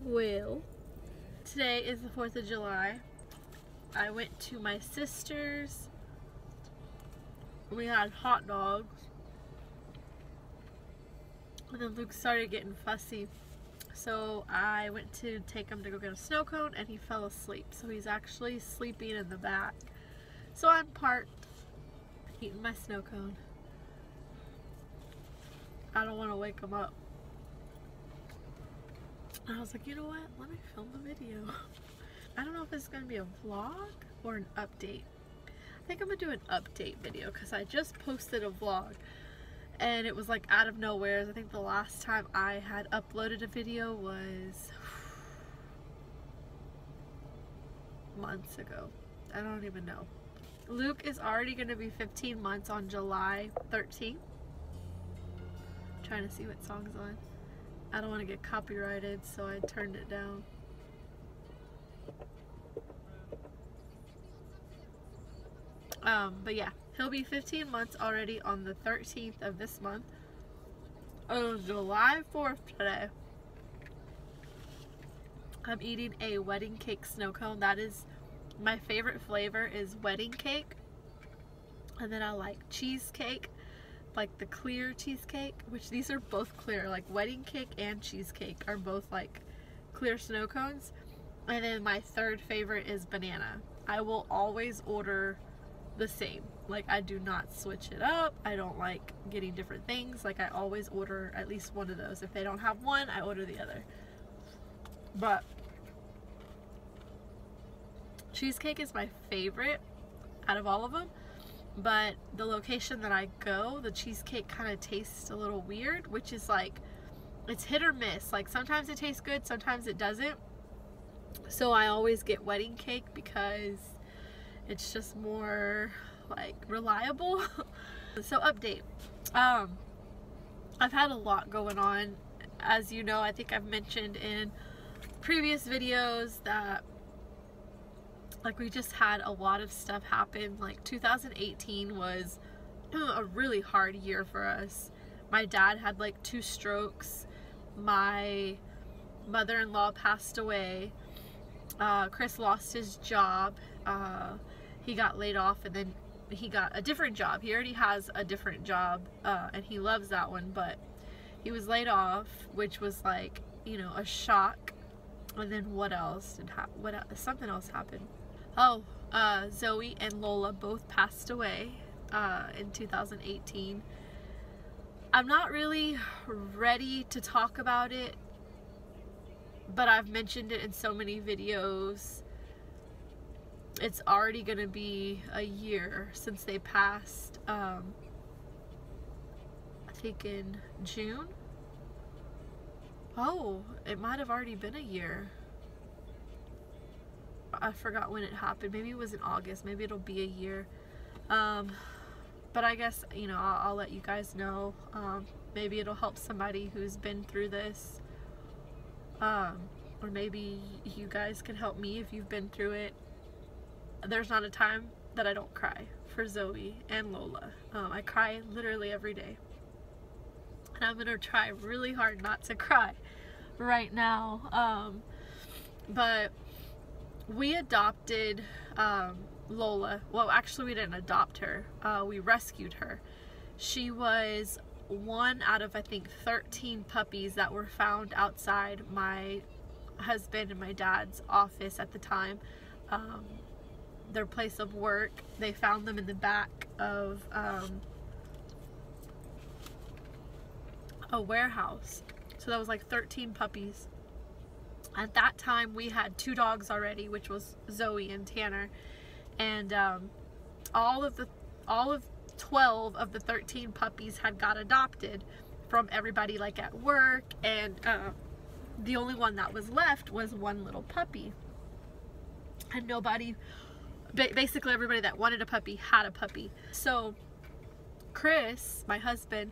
Well, today is the 4th of July. I went to my sister's. We had hot dogs. And then Luke started getting fussy. So I went to take him to go get a snow cone and he fell asleep. So he's actually sleeping in the back. So I'm parked eating my snow cone. I don't want to wake him up. And I was like, you know what? Let me film the video. I don't know if it's going to be a vlog or an update. I think I'm going to do an update video because I just posted a vlog. And it was like out of nowhere. I think the last time I had uploaded a video was months ago. I don't even know. Luke is already going to be 15 months on July 13th. I'm trying to see what song's on. I don't want to get copyrighted, so I turned it down. But yeah, he'll be 15 months already on the 13th of this month. Oh, July 4th today. I'm eating a wedding cake snow cone. That is my favorite flavor, is wedding cake. And then I like cheesecake, like the clear cheesecake, which these are both clear. Like wedding cake and cheesecake are both like clear snow cones. And then my third favorite is banana. I will always order the same. Like I do not switch it up. I don't like getting different things. Like I always order at least one of those. If they don't have one, I order the other. But cheesecake is my favorite out of all of them. But the location that I go, the cheesecake kind of tastes a little weird, which is like, it's hit or miss. Like sometimes it tastes good, sometimes it doesn't. So I always get wedding cake because it's just more like reliable. So update. I've had a lot going on. As you know, I think I've mentioned in previous videos that like we just had a lot of stuff happen. Like 2018 was a really hard year for us. My dad had like 2 strokes. My mother-in-law passed away. Chris lost his job. He got laid off and then he got a different job. He already has a different job and he loves that one, but he was laid off, which was like, you know, a shock. And then what else did something else happened. Oh, Zoey and LoLa both passed away in 2018. I'm not really ready to talk about it, but I've mentioned it in so many videos. It's already gonna be a year since they passed. I think in June. Oh, it might have already been a year. I forgot when it happened. Maybe it was in August. Maybe it'll be a year. But I guess, you know, I'll let you guys know. Maybe it'll help somebody who's been through this. Or maybe you guys can help me if you've been through it. There's not a time that I don't cry for Zoey and LoLa. I cry literally every day. And I'm going to try really hard not to cry right now. But we adopted LoLa. Well, actually we didn't adopt her. We rescued her. She was one out of, I think, 13 puppies that were found outside my husband and my dad's office at the time. Their place of work. They found them in the back of a warehouse. So that was like 13 puppies. At that time we had 2 dogs already, which was Zoey and Tanner, and all of 12 of the 13 puppies had got adopted from everybody like at work, and the only one that was left was one little puppy. And nobody, basically everybody that wanted a puppy had a puppy. So Chris, my husband,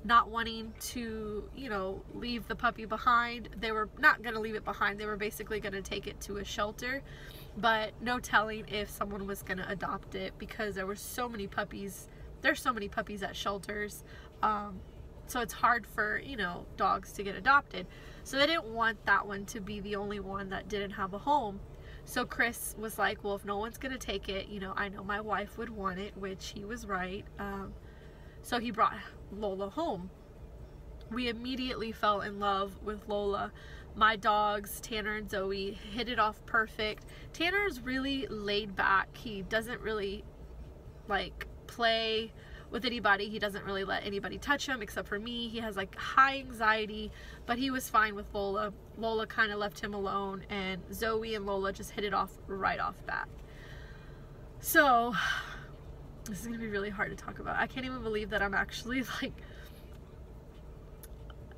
not wanting to, you know, leave the puppy behind. They were not going to leave it behind. They were basically going to take it to a shelter, but no telling if someone was going to adopt it because there were so many puppies. There's so many puppies at shelters. So it's hard for, you know, dogs to get adopted. So they didn't want that one to be the only one that didn't have a home. So Chris was like, well, if no one's gonna take it, you know, I know my wife would want it, which he was right. So he brought Lola home. We immediately fell in love with Lola. My dogs, Tanner and Zoey, hit it off perfect. Tanner's really laid back. He doesn't really like play with anybody. He doesn't really let anybody touch him except for me. He has like high anxiety, but he was fine with Lola. Lola kind of left him alone, and Zoey and Lola just hit it off right off bat. So this is gonna be really hard to talk about. I can't even believe that I'm actually like,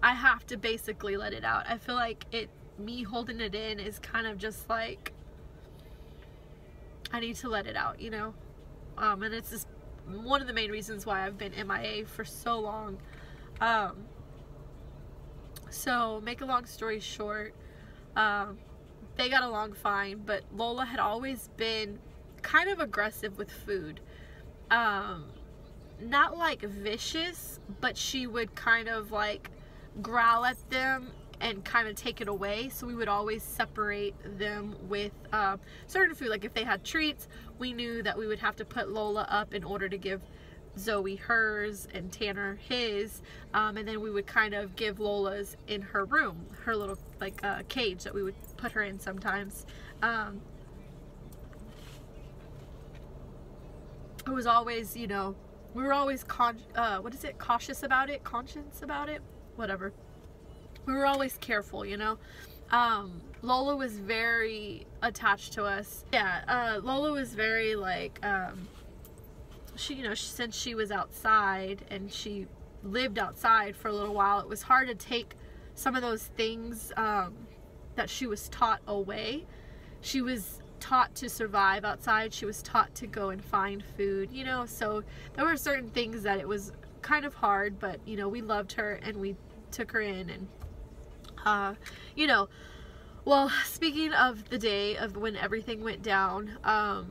I have to basically let it out. I feel like me holding it in is kind of just like, I need to let it out, you know? And it's just one of the main reasons why I've been MIA for so long. So make a long story short, they got along fine, but Lola had always been kind of aggressive with food. Not like vicious, but she would kind of like growl at them and kind of take it away. So we would always separate them with certain food. Like if they had treats, we knew that we would have to put Lola up in order to give Zoey hers and Tanner his, and then we would kind of give Lola's in her room, her little like cage that we would put her in sometimes. It was always, you know, we were always cautious about it, conscious about it, whatever. We were always careful, you know. Lola was very attached to us. Yeah, Lola was very like, she, you know, since she was outside and she lived outside for a little while, it was hard to take some of those things that she was taught away. She was taught to survive outside. She was taught to go and find food, you know. So there were certain things that it was kind of hard, but you know, we loved her and we took her in. And you know, well, speaking of the day of when everything went down, I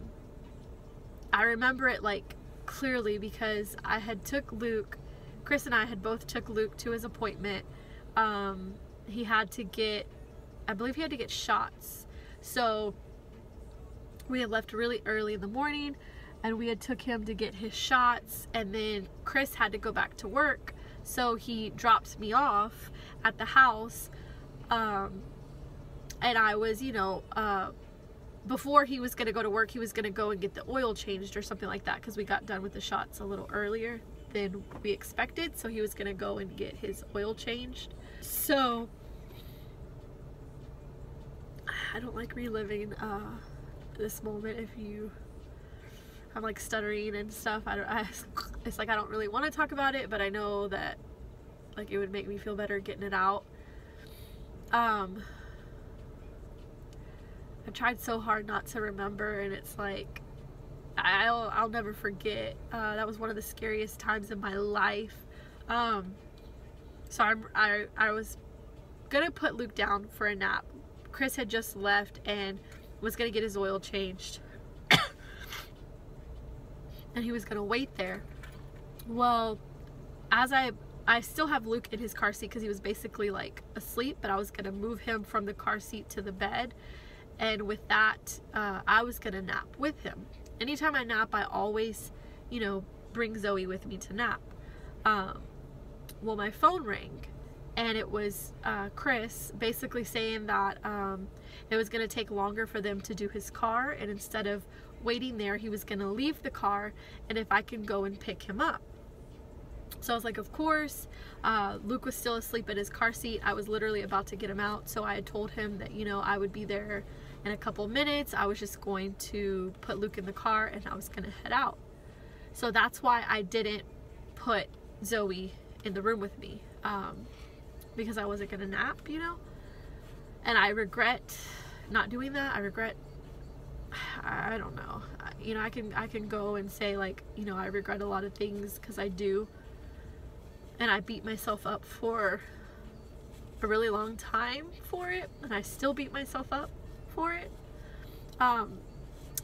remember it like clearly because I had took Luke, Chris and I had both took Luke to his appointment. He had to get, I believe he had to get shots. So we had left really early in the morning and we had took him to get his shots, and then Chris had to go back to work. So he dropped me off at the house, and I was, you know, before he was going to go to work, he was going to go and get the oil changed or something like that, because we got done with the shots a little earlier than we expected. So he was going to go and get his oil changed. So I don't like reliving this moment. If you, I'm like stuttering and stuff. It's like I don't really want to talk about it, but I know that like it would make me feel better getting it out. I tried so hard not to remember, and it's like I'll never forget. That was one of the scariest times in my life. So I was gonna put Luke down for a nap. Chris had just left and was gonna get his oil changed. And he was gonna wait there. Well, as I still have Luke in his car seat because he was basically like asleep, but I was gonna move him from the car seat to the bed, and with that I was gonna nap with him. Anytime I nap, I always, you know, bring Zoey with me to nap. Well, my phone rang, and it was Chris basically saying that it was gonna take longer for them to do his car, and instead of waiting there, he was gonna leave the car, and if I can go and pick him up. So I was like, of course. Luke was still asleep in his car seat. I was literally about to get him out, so I had told him that, you know, I would be there in a couple minutes. I was just going to put Luke in the car and I was gonna head out. So that's why I didn't put Zoey in the room with me, because I wasn't gonna nap, you know. And I regret not doing that. I don't know, you know, I can go and say like, you know, I regret a lot of things, because I do, and I beat myself up for a really long time for it, and I still beat myself up for it.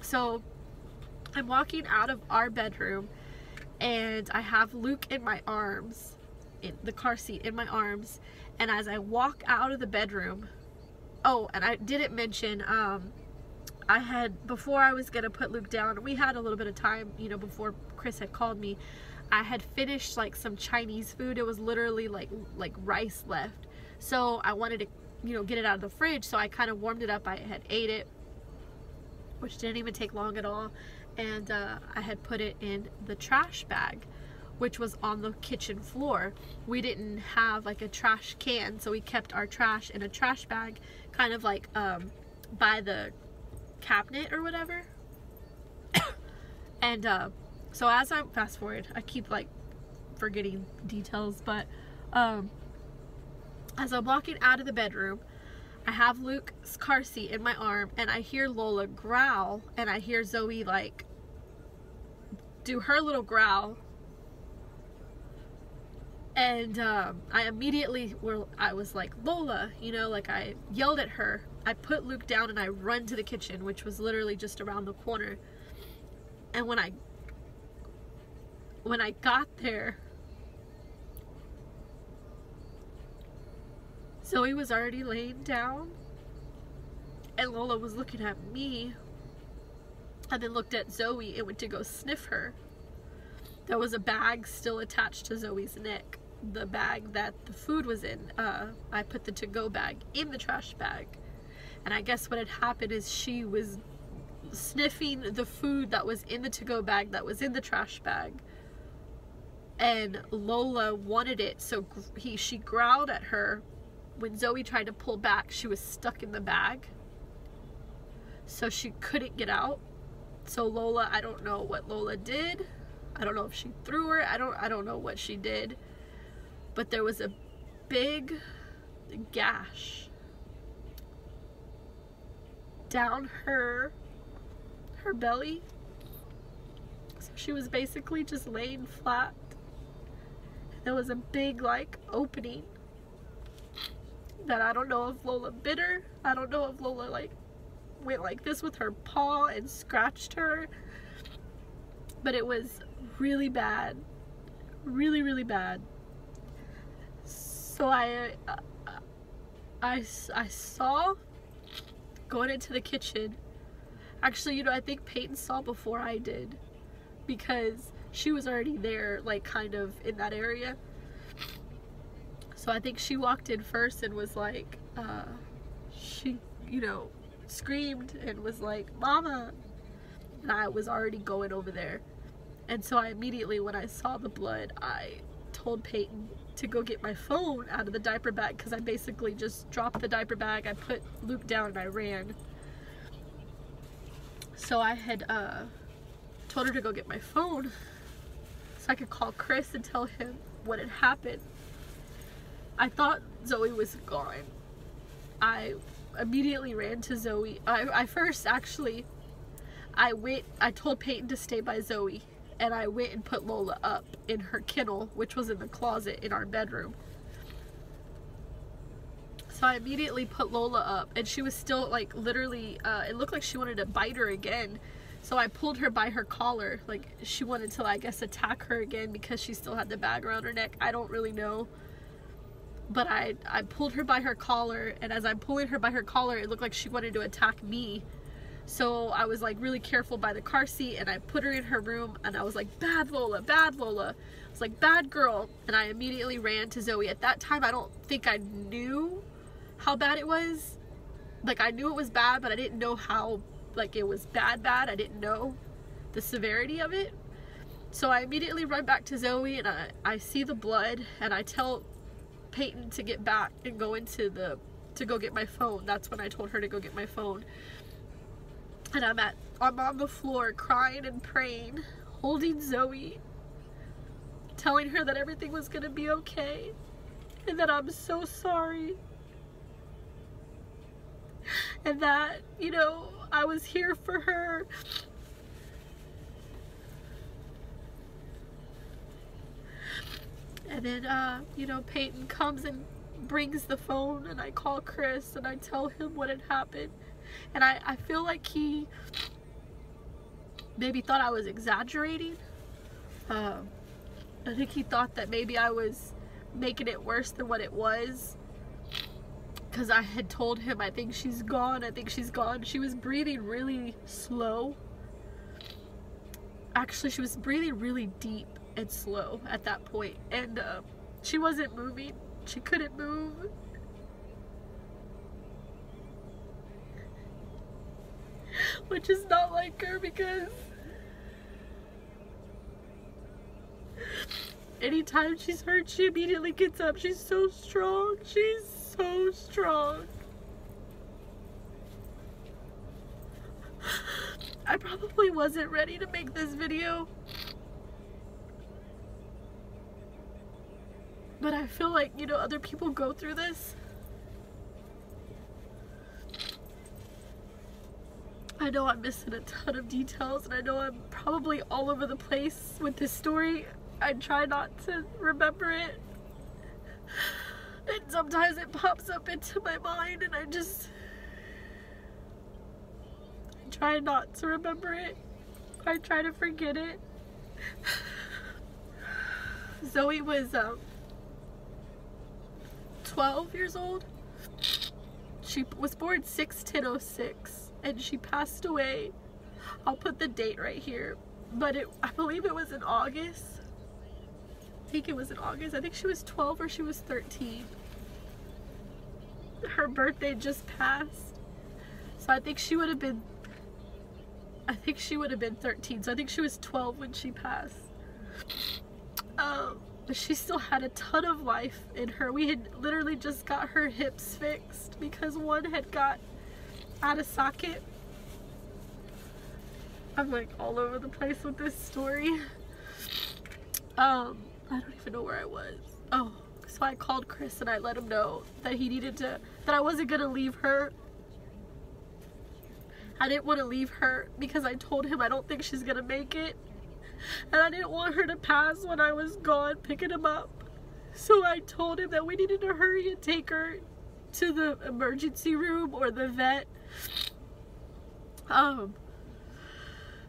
So I'm walking out of our bedroom and I have Luke in my arms, in the car seat in my arms, and as I walk out of the bedroom, oh, and I didn't mention, I had, before I was gonna put Luke down, we had a little bit of time, you know, before Chris had called me, I had finished like some Chinese food. It was literally like rice left, so I wanted to, you know, get it out of the fridge, so I kind of warmed it up. I had ate it, which didn't even take long at all, and I had put it in the trash bag, which was on the kitchen floor. We didn't have like a trash can, so we kept our trash in a trash bag, kind of like by the cabinet or whatever. And so as I'm, fast forward, I keep like forgetting details, but as I'm walking out of the bedroom, I have Luke's car seat in my arm, and I hear Lola growl, and I hear Zoey like do her little growl, and I immediately I was like, Lola, you know, like I yelled at her. I put Luke down and I run to the kitchen, which was literally just around the corner. And when I got there, Zoey was already laying down, and Lola was looking at me, and then looked at Zoey and went to go sniff her. There was a bag still attached to Zoey's neck, the bag that the food was in. I put the to-go bag in the trash bag, and I guess what had happened is she was sniffing the food that was in the to-go bag that was in the trash bag, and Lola wanted it, so she growled at her. When Zoey tried to pull back, she was stuck in the bag, so she couldn't get out. So Lola, I don't know what Lola did. I don't know if she threw her. I don't know what she did. But there was a big gash down her belly. So she was basically just laying flat. There was a big like opening that I don't know if Lola bit her. I don't know if Lola like went like this with her paw and scratched her. But it was really bad. Really, really bad. So I saw going into the kitchen. Actually, you know, I think Peyton saw before I did, because she was already there, like kind of in that area. So I think she walked in first and was like, she, you know, screamed and was like, Mama. And I was already going over there. And so I immediately, when I saw the blood, I told Peyton to go get my phone out of the diaper bag, because I basically just dropped the diaper bag, I put Luke down, and I ran. So I had told her to go get my phone so I could call Chris and tell him what had happened. I thought Zoey was gone. I immediately ran to Zoey. I first actually, I told Peyton to stay by Zoey, and I went and put Lola up in her kennel, which was in the closet in our bedroom. So I immediately put Lola up, and she was still like literally, it looked like she wanted to bite her again. So I pulled her by her collar, like she wanted to, I guess, attack her again because she still had the bag around her neck. I don't really know. But I pulled her by her collar, and as I'm pulling her by her collar, it looked like she wanted to attack me. So I was like really careful by the car seat, and I put her in her room, and I was like, bad Lola, bad Lola. I was like, bad girl. And I immediately ran to Zoey. At that time, I don't think I knew how bad it was. Like, I knew it was bad, but I didn't know how, like, it was bad. I didn't know the severity of it. So I immediately run back to Zoey, and I see the blood, and I tell Peyton to get back and go into to go get my phone. That's when I told her to go get my phone. And I'm on the floor crying and praying, holding Zoey, telling her that everything was gonna be okay, and that I'm so sorry, and that, you know, I was here for her. And then, you know, Peyton comes and brings the phone, and I call Chris, and I tell him what had happened. And I feel like he maybe thought I was exaggerating. I think he thought that maybe I was making it worse than what it was. Because I had told him, I think she's gone, I think she's gone. She was breathing really slow. Actually, she was breathing really deep and slow at that point. And she wasn't moving. She couldn't move. Which is not like her, because anytime she's hurt, she immediately gets up. She's so strong. She's so strong. I probably wasn't ready to make this video, but I feel like, you know, other people go through this. I know I'm missing a ton of details, and I know I'm probably all over the place with this story. I try not to remember it, and sometimes it pops up into my mind, and I try not to remember it. I try to forget it. Zoey was 12 years old. She was born 6/10/06, and she passed away. I'll put the date right here, but I believe it was in August. I think it was in August. I think she was 12 or she was 13. Her birthday just passed, so I think she would have been 13, so I think she was 12 when she passed. But she still had a ton of life in her. We had literally just got her hips fixed because one had got out of socket. I'm like all over the place with this story. I don't even know where I was. Oh, so I called Chris and I let him know that that I wasn't gonna leave her. I didn't want to leave her because I told him I don't think she's gonna make it, and I didn't want her to pass when I was gone picking him up. So I told him that we needed to hurry and take her to the emergency room or the vet.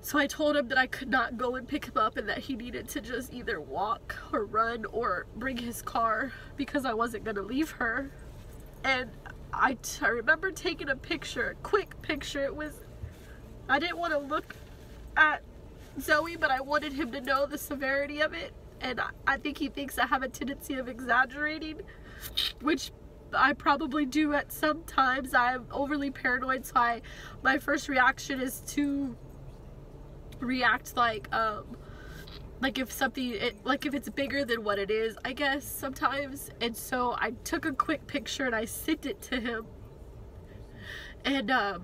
So I told him that I could not go and pick him up, and that he needed to just either walk or run or bring his car because I wasn't gonna leave her. And I remember taking a picture, a quick picture. I didn't want to look at Zoey, but I wanted him to know the severity of it. And I think he thinks I have a tendency of exaggerating, which I probably do at some times. I'm overly paranoid, so my first reaction is to react like if something, if it's bigger than what it is, I guess, sometimes. And so I took a quick picture and I sent it to him, and I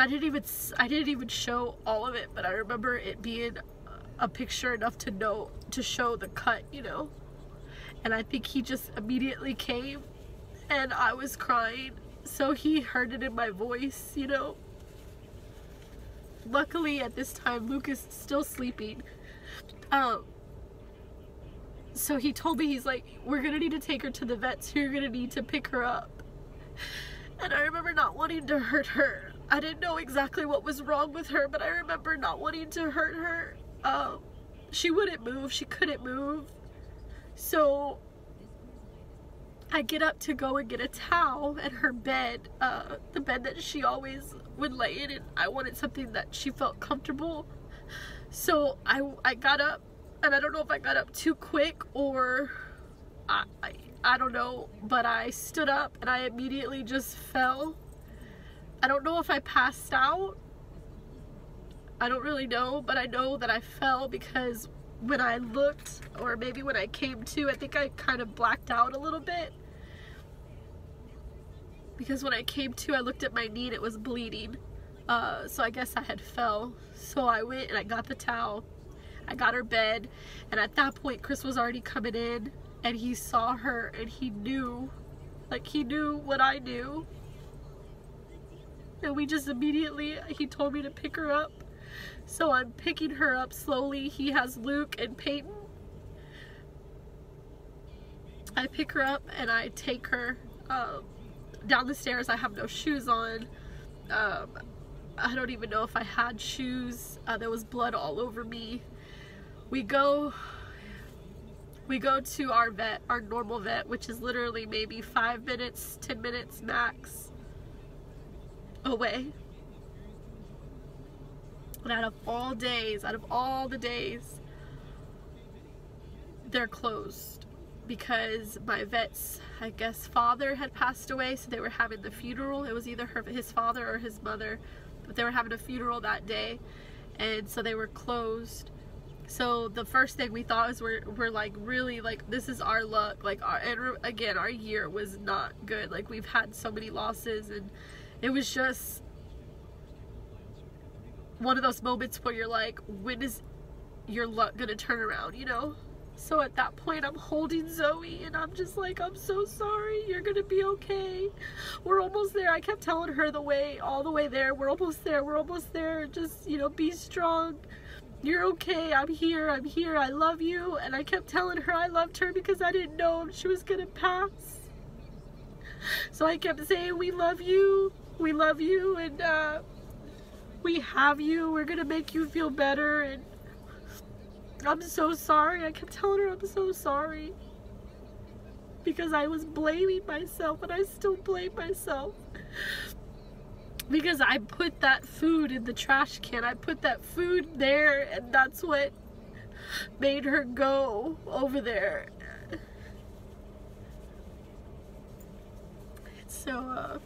didn't even show all of it, but I remember it being a picture enough to show the cut, you know. And I think he just immediately came, and I was crying, so he heard it in my voice, you know. Luckily at this time Luke is still sleeping. So he told me, he's like, we're gonna need to take her to the vet, so you're gonna need to pick her up. And I remember not wanting to hurt her. I didn't know exactly what was wrong with her, but I remember not wanting to hurt her. She wouldn't move, she couldn't move. So I get up to go and get a towel and her bed, the bed that she always would lay in, and I wanted something that she felt comfortable. So I got up, and I don't know if I got up too quick or I don't know, but I stood up and I immediately just fell. I don't know if I passed out. I don't really know, but I know that I fell because when I looked, or maybe when I came to, I think I kind of blacked out a little bit. Because when I came to, I looked at my knee and it was bleeding. So I guess I had fell. So I went and I got the towel. I got her bed. And at that point, Chris was already coming in. And he saw her and he knew. Like, he knew what I knew. And we just immediately, he told me to pick her up. So I'm picking her up slowly. He has Luke and Peyton. I pick her up and I take her down the stairs. I have no shoes on. I don't even know if I had shoes. There was blood all over me. We go We go to our vet, our normal vet, which is literally maybe 5 minutes, 10 minutes max away. And out of all the days, they're closed because my vet's, I guess, father had passed away, so they were having the funeral. It was either his father or his mother, but they were having a funeral that day, and so they were closed. So the first thing we thought was we're like, really, like, this is our luck. Like, again, our year was not good. Like, we've had so many losses, and it was just one of those moments where you're like, when is your luck gonna turn around, you know? So at that point, I'm holding Zoey, and I'm just like, I'm so sorry, you're gonna be okay. We're almost there. I kept telling her all the way there, we're almost there, just, you know, be strong. You're okay, I'm here, I love you. And I kept telling her I loved her because I didn't know if she was gonna pass. So I kept saying, we love you, and we have you, we're gonna make you feel better, and I'm so sorry. I kept telling her I'm so sorry because I was blaming myself, and I still blame myself because I put that food in the trash can. I put that food there, and that's what made her go over there. So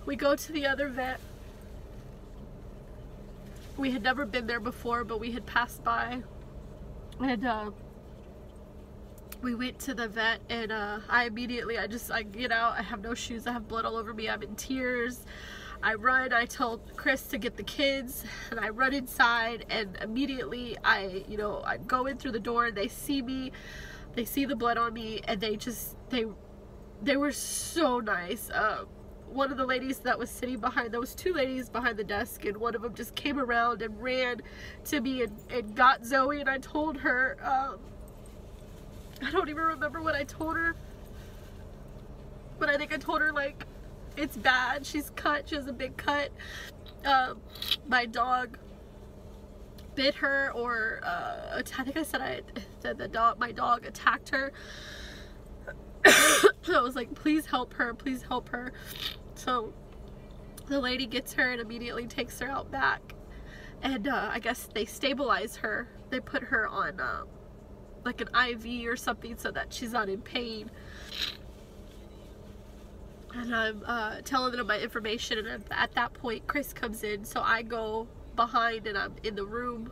we go to the other vet. We had never been there before, but we had passed by, and we went to the vet, and I get out, I have no shoes, I have blood all over me, I'm in tears, I run, I tell Chris to get the kids, and I run inside, and immediately I go in through the door, and they see me, they see the blood on me, and they were so nice. One of the ladies that was sitting behind, there was 2 ladies behind the desk, and one of them just came around and ran to me and got Zoey, and I told her, I don't even remember what I told her, but I think I told her, like, it's bad, she's cut, she has a big cut, my dog bit her, or I think I said my dog attacked her. I was like, please help her, please help her. So the lady gets her and immediately takes her out back, and I guess they stabilize her. They put her on like an IV or something so that she's not in pain. And I'm telling them my information, and at that point Chris comes in, so I go behind and I'm in the room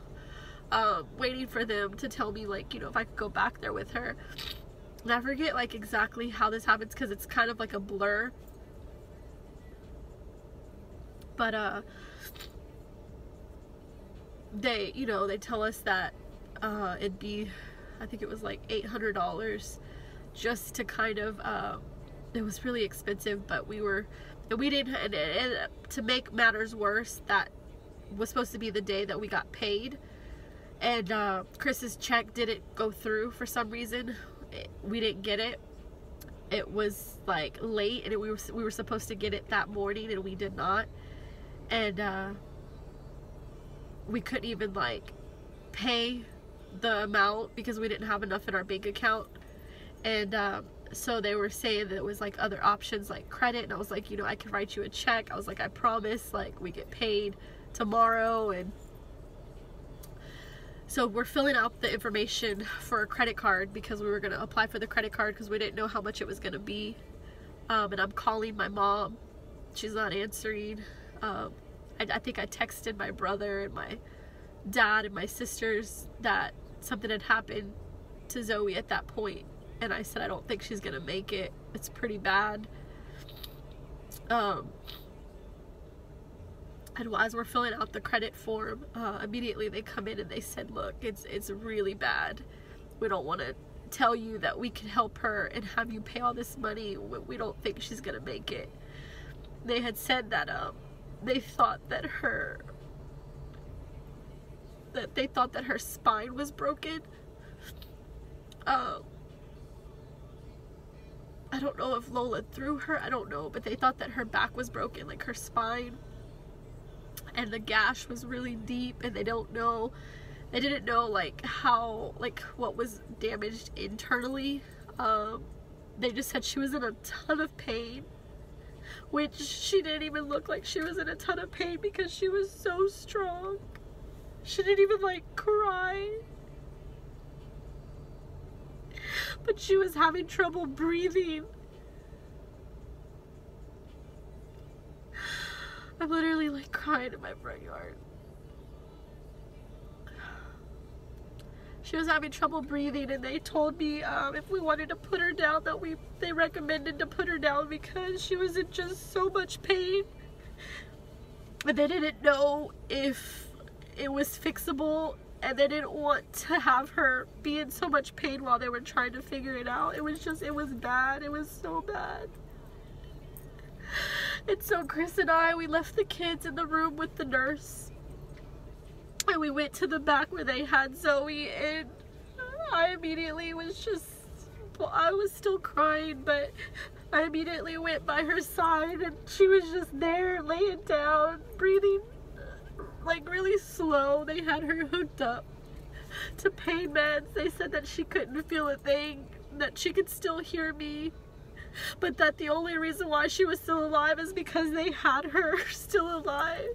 waiting for them to tell me, like, you know, if I could go back there with her. And I forget, like, exactly how this happens because it's kind of like a blur. But they tell us that it'd be, I think it was like $800 just to kind of, it was really expensive, but we didn't, and to make matters worse, that was supposed to be the day that we got paid, and Chris's check didn't go through for some reason. We didn't get it. It was like late, and we were supposed to get it that morning, and we did not. And we couldn't even, like, pay the amount because we didn't have enough in our bank account. And so they were saying that it was like other options, like credit, and I was like, you know, I can write you a check. I was like, I promise, like, we get paid tomorrow. And so we're filling out the information for a credit card because we were going to apply for the credit card because we didn't know how much it was going to be. And I'm calling my mom. She's not answering. I think I texted my brother and my dad and my sisters that something had happened to Zoey at that point. And I said, I don't think she's going to make it. It's pretty bad. And as we're filling out the credit form, immediately they come in and they said, look, it's really bad. We don't want to tell you that we can help her and have you pay all this money. We don't think she's going to make it. They had said that they thought that her spine was broken. I don't know if LoLa threw her, I don't know, but they thought that her back was broken, like her spine, and the gash was really deep, and they don't know They didn't know like how, like what was damaged internally. They just said she was in a ton of pain, which she didn't even look like she was in a ton of pain because she was so strong. She didn't even like cry, but she was having trouble breathing. I'm literally like crying in my front yard. She was having trouble breathing, and they told me if we wanted to put her down, that they recommended to put her down because she was in just so much pain. But they didn't know if it was fixable, and they didn't want to have her be in so much pain while they were trying to figure it out. It was bad. It was so bad. And so Chris and I, we left the kids in the room with the nurse. And we went to the back where they had Zoey, and I immediately was just, well, I was still crying, but I immediately went by her side, and she was just there laying down, breathing like really slow. They had her hooked up to pain meds. They said that she couldn't feel a thing, that she could still hear me, but that the only reason why she was still alive is because they had her still alive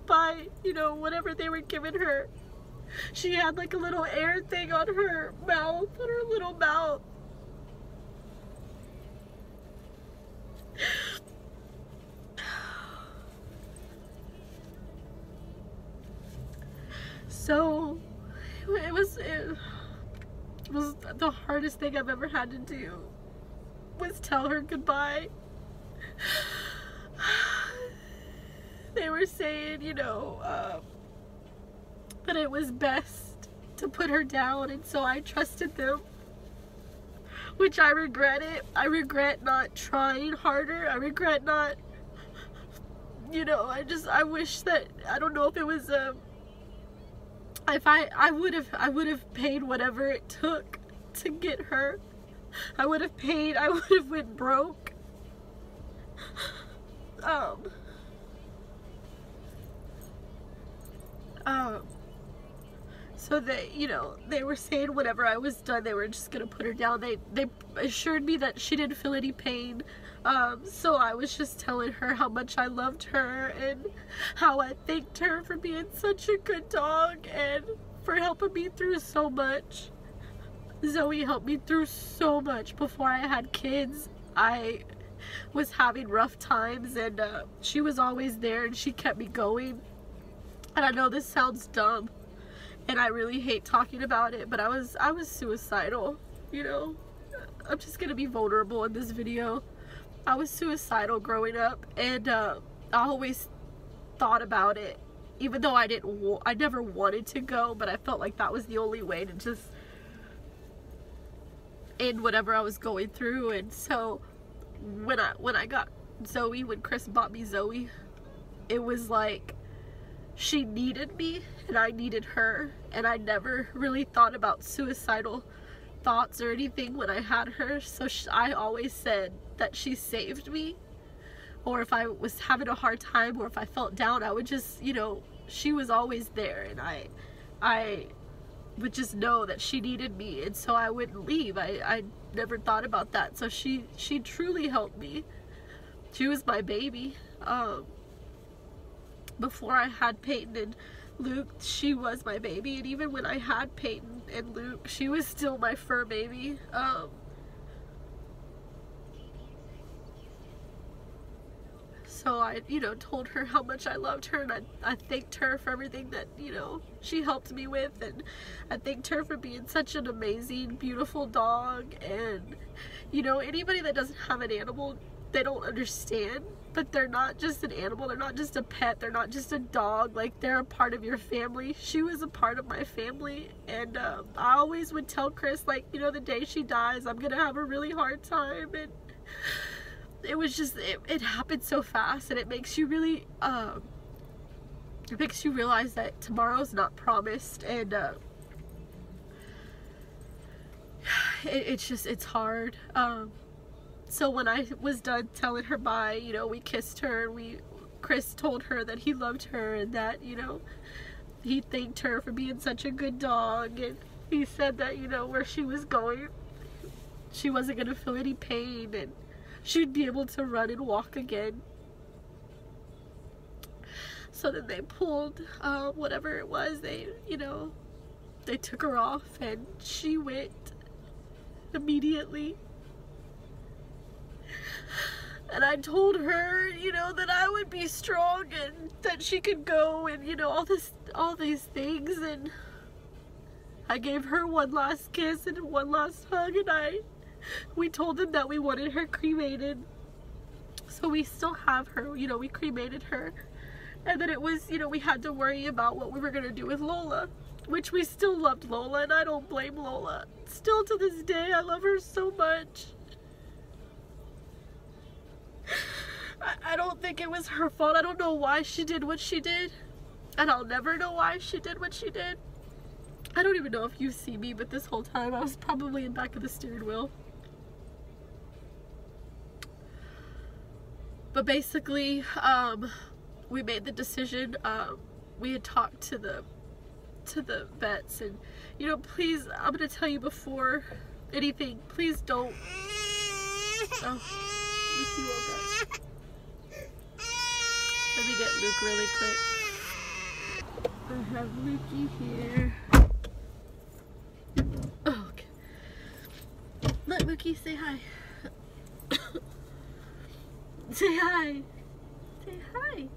by, you know, whatever they were giving her. She had like a little air thing on her mouth, on her little mouth. So it was the hardest thing I've ever had to do, was tell her goodbye. They were saying, you know, that it was best to put her down, and so I trusted them, which I regret it. I regret not trying harder. I regret not, you know, I wish that, I don't know if it was, if I would have paid whatever it took to get her. I would have paid, I would have went broke. So they, you know, they were saying whenever I was done, they were just gonna put her down. They assured me that she didn't feel any pain. So I was just telling her how much I loved her and how I thanked her for being such a good dog and for helping me through so much. Zoey helped me through so much. Before I had kids, I was having rough times, and she was always there, and she kept me going. And I know this sounds dumb, and I really hate talking about it, but I was suicidal, you know. I'm just gonna be vulnerable in this video. I was suicidal growing up, and I always thought about it, even though I never wanted to go, but I felt like that was the only way to just end whatever I was going through. And so when I got Zoey, when Chris bought me Zoey, it was like she needed me and I needed her, and I never really thought about suicidal thoughts or anything when I had her. So I always said that she saved me, or if I was having a hard time or if I felt down, I would just, you know, she was always there, and I would just know that she needed me, and so I wouldn't leave. I never thought about that. So she truly helped me. She was my baby. Before I had Peyton and Luke, she was my baby, and even when I had Peyton and Luke, she was still my fur baby. So I, you know, told her how much I loved her, and I thanked her for everything that, you know, she helped me with, and I thanked her for being such an amazing, beautiful dog. And, you know, anybody that doesn't have an animal, they don't understand, but they're not just an animal, they're not just a pet, they're not just a dog, like, they're a part of your family. She was a part of my family, and I always would tell Chris, like, you know, the day she dies, I'm gonna have a really hard time. And it was just, it happened so fast, and it makes you really, it makes you realize that tomorrow's not promised, and it's just, it's hard. So when I was done telling her bye, you know, we kissed her, and Chris told her that he loved her, and that, you know, he thanked her for being such a good dog, and he said that, you know, where she was going, she wasn't going to feel any pain, and she'd be able to run and walk again. So then they pulled whatever it was, they, you know, they took her off, and she went immediately. And I told her, you know, that I would be strong and that she could go, and, you know, all these things. And I gave her one last kiss and one last hug, and we told them that we wanted her cremated. So we still have her, you know, we cremated her. And then it was, you know, we had to worry about what we were going to do with Lola, which we still loved Lola, and I don't blame Lola. Still to this day, I love her so much. I don't think it was her fault. I don't know why she did what she did, and I'll never know why she did what she did. I don't even know if you see me, but this whole time I was probably in back of the steering wheel. But basically, we made the decision. We had talked to the vets, and, you know, please, I'm gonna tell you before anything, please don't. Oh, Luke, you woke up. Let me get Luke really quick. I have Lukey here. Oh, okay. Let Lukey say hi. Say hi. Say hi.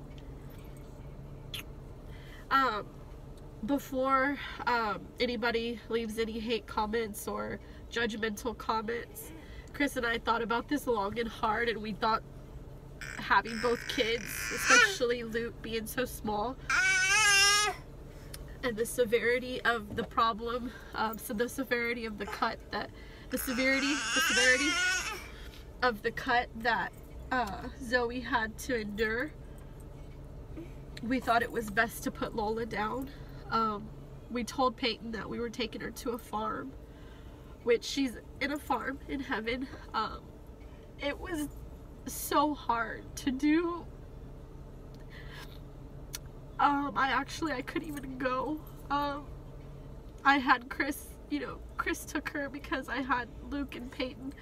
Before anybody leaves any hate comments or judgmental comments, Chris and I thought about this long and hard, and we thought having both kids, especially Luke being so small, and the severity of the problem, so the severity of the cut that, the severity of the cut that Zoe had to endure, we thought it was best to put Lola down. We told Peyton that we were taking her to a farm, which she's in a farm in heaven. It was so hard to do. I couldn't even go. I had Chris, you know, Chris took her because I had Luke and Peyton.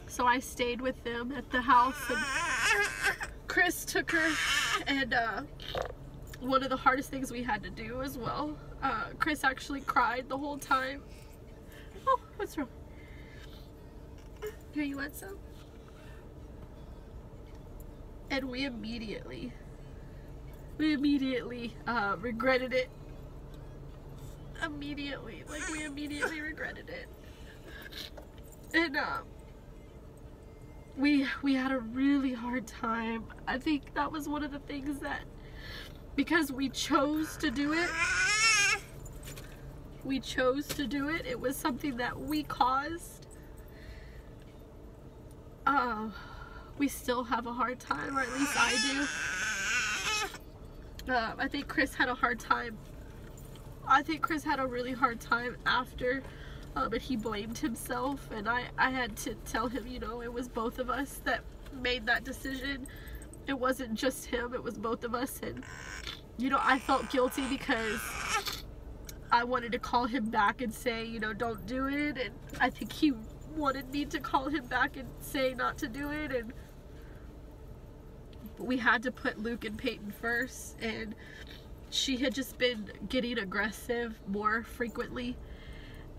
So I stayed with them at the house, and Chris took her, and one of the hardest things we had to do as well, Chris actually cried the whole time. Oh, what's wrong? Here, you want some? And we immediately regretted it. Immediately, like, we immediately regretted it. And we had a really hard time. I think that was one of the things that, because we chose to do it, it was something that we caused. We still have a hard time, or at least I do. I think Chris had a hard time. I think Chris had a really hard time after, and he blamed himself, and I had to tell him, you know, it was both of us that made that decision. It wasn't just him, it was both of us. And, you know, I felt guilty because I wanted to call him back and say, you know, don't do it, and I think he wanted me to call him back and say not to do it. And we had to put Luke and Peyton first, and she had just been getting aggressive more frequently.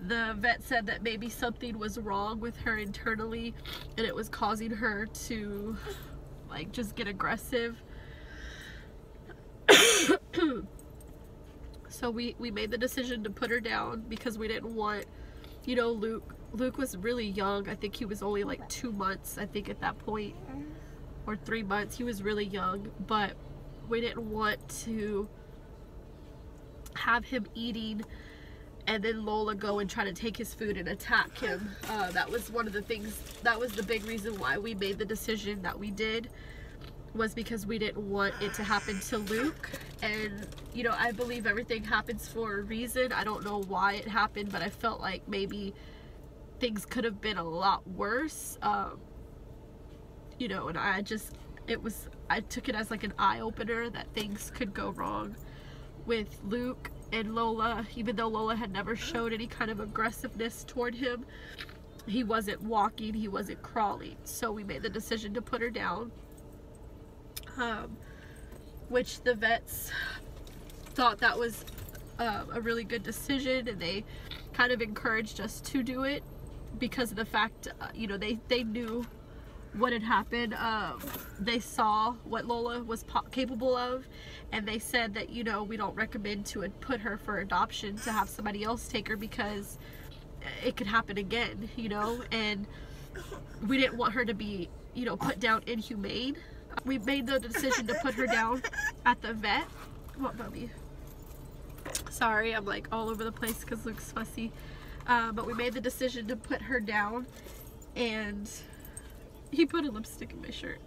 The vet said that maybe something was wrong with her internally, and it was causing her to, like, just get aggressive. So we made the decision to put her down because we didn't want, you know, Luke was really young. I think he was only like 2 months, I think, at that point, or 3 months. He was really young, but we didn't want to have him eating and then Lola go and try to take his food and attack him. That was one of the things, that was the big reason why we made the decision that we did, was because we didn't want it to happen to Luke. And, you know, I believe everything happens for a reason. I don't know why it happened, but I felt like maybe things could have been a lot worse. You know, and I took it as like an eye-opener that things could go wrong. with Luke and Lola. Even though Lola had never showed any kind of aggressiveness toward him, he wasn't walking, he wasn't crawling, so we made the decision to put her down, which the vets thought that was a really good decision, and they kind of encouraged us to do it because of the fact, you know, they knew what had happened. They saw what Lola was capable of, and they said that, you know, we don't recommend to put her for adoption, to have somebody else take her, because it could happen again, you know, and we didn't want her to be, you know, put down inhumane. We made the decision to put her down at the vet. What, Bubby? Sorry, I'm like all over the place because Luke's fussy. But we made the decision to put her down, and he put a lipstick in my shirt.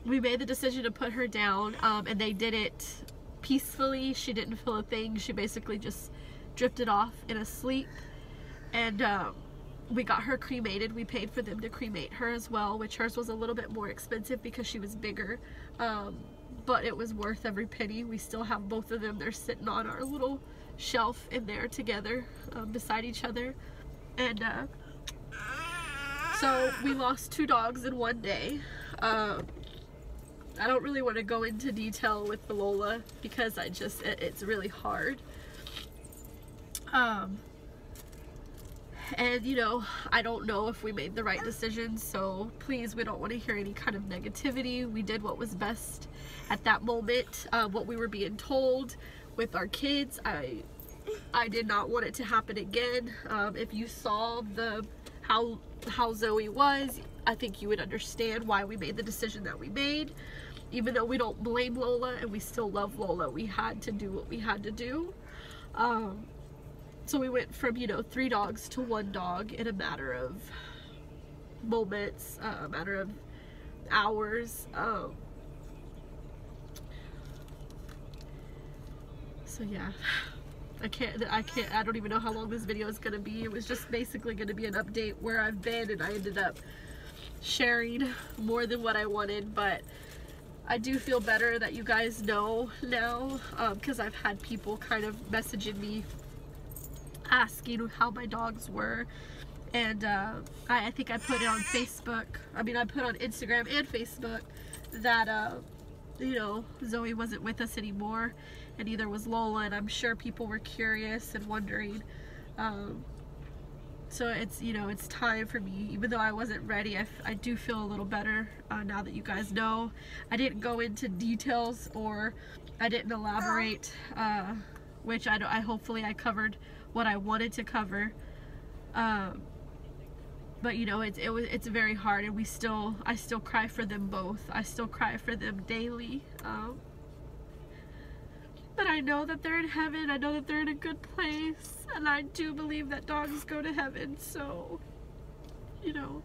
We made the decision to put her down, and they did it peacefully. She didn't feel a thing. She basically just drifted off in a sleep, and we got her cremated. We paid for them to cremate her as well, which hers was a little bit more expensive because she was bigger, but it was worth every penny. We still have both of them. They're sitting on our little shelf in there together, beside each other. And so we lost 2 dogs in one day. I don't really want to go into detail with the Lola because it's really hard. And you know, I don't know if we made the right decision, so please, we don't want to hear any kind of negativity. We did what was best at that moment, what we were being told with our kids. I did not want it to happen again. If you saw how Zoey was, I think you would understand why we made the decision that we made. Even though we don't blame Lola and we still love Lola, we had to do what we had to do. So we went from, you know, 3 dogs to 1 dog in a matter of moments, a matter of hours. So yeah, I don't even know how long this video is going to be. It was just basically going to be an update where I've been, and I ended up sharing more than what I wanted, but I do feel better that you guys know now, because I've had people kind of messaging me asking how my dogs were, and I think I put it on Facebook, I put on Instagram and Facebook that you know, Zoey wasn't with us anymore, and neither was Lola, and I'm sure people were curious and wondering. So it's, you know, it's time for me, even though I wasn't ready. I do feel a little better now that you guys know. I didn't go into details, or I didn't elaborate, which hopefully I covered what I wanted to cover. But you know, it's very hard, and I still cry for them both. I still cry for them daily. But I know that they're in heaven. I know that they're in a good place, and I do believe that dogs go to heaven. So, you know,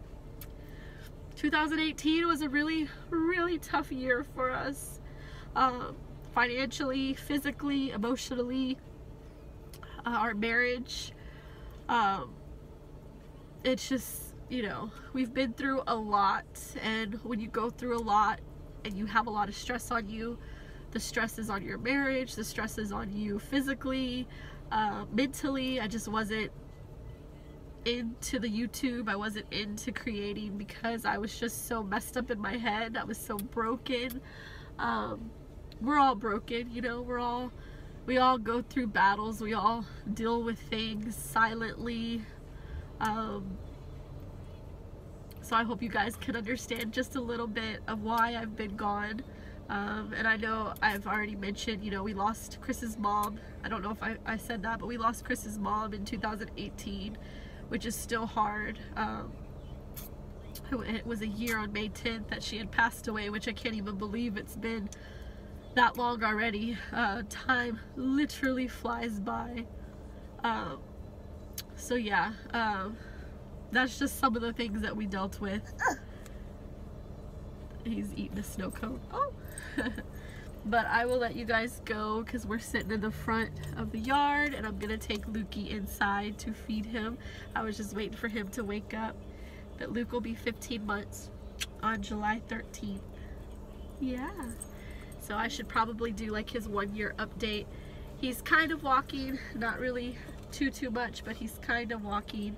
2018 was a really, really tough year for us, financially, physically, emotionally. Our marriage, it's just, you know, we've been through a lot, and when you go through a lot and you have a lot of stress on you, the stress is on your marriage, the stress is on you physically, mentally. I just wasn't into the YouTube. I wasn't into creating because I was just so messed up in my head. I was so broken. We're all broken, you know, we all go through battles. We all deal with things silently. So I hope you guys can understand just a little bit of why I've been gone. And I know I've already mentioned, you know, we lost Chris's mom. I don't know if I said that, but we lost Chris's mom in 2018, which is still hard. It was a year on May 10th that she had passed away, which I can't even believe it's been that long already. Time literally flies by. So yeah, that's just some of the things that we dealt with. He's eating a snow cone. Oh. But I will let you guys go because we're sitting in the front of the yard, and I'm gonna take Lukey inside to feed him. I was just waiting for him to wake up. But Luke will be 15 months on July 13th. Yeah. so I should probably do like his 1-year update. He's kind of walking, not really too much, but he's kind of walking.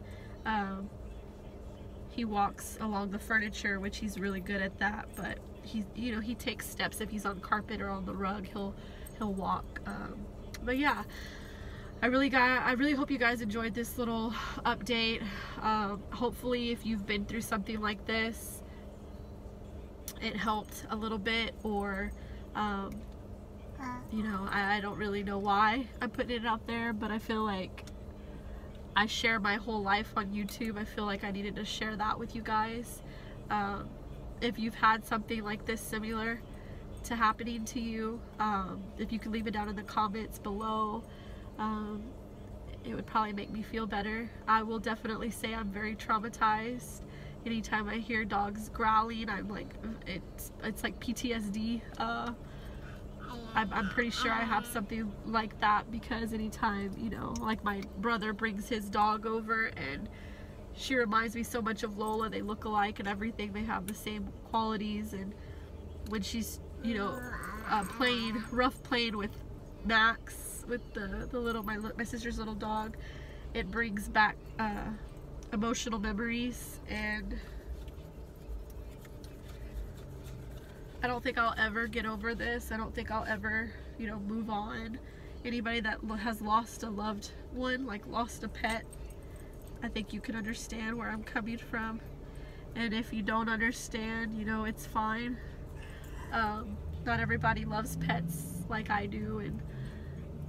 He walks along the furniture, which he's really good at that, but he's, you know, he takes steps. If he's on carpet or on the rug, he'll walk. But yeah, I really hope you guys enjoyed this little update. Hopefully if you've been through something like this, it helped a little bit, or you know, I don't really know why I'm putting it out there, but I feel like I share my whole life on YouTube. I feel like I needed to share that with you guys. If you've had something like this similar to happening to you, if you can leave it down in the comments below, it would probably make me feel better. I will definitely say I'm very traumatized. Anytime I hear dogs growling, I'm like, it's like PTSD. I'm pretty sure I have something like that, because anytime, you know, like my brother brings his dog over and she reminds me so much of Lola. They look alike and everything. They have the same qualities, and when she's, you know, rough playing with Max, with my sister's little dog, it brings back emotional memories, and I don't think I'll ever get over this. I don't think I'll ever, you know, move on. Anybody that has lost a loved one, like lost a pet, I think you can understand where I'm coming from. And if you don't understand, you know, it's fine. Not everybody loves pets like I do, and,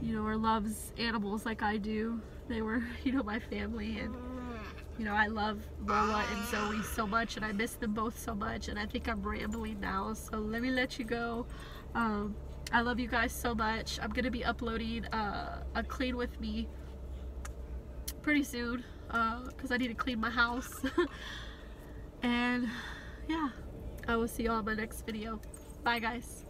you know, or loves animals like I do. They were, you know, my family, and, you know, I love Lola and Zoey so much, and I miss them both so much, and I think I'm rambling now, so let me let you go. I love you guys so much. I'm going to be uploading a clean with me pretty soon, because I need to clean my house. And yeah, I will see you all in my next video. Bye guys.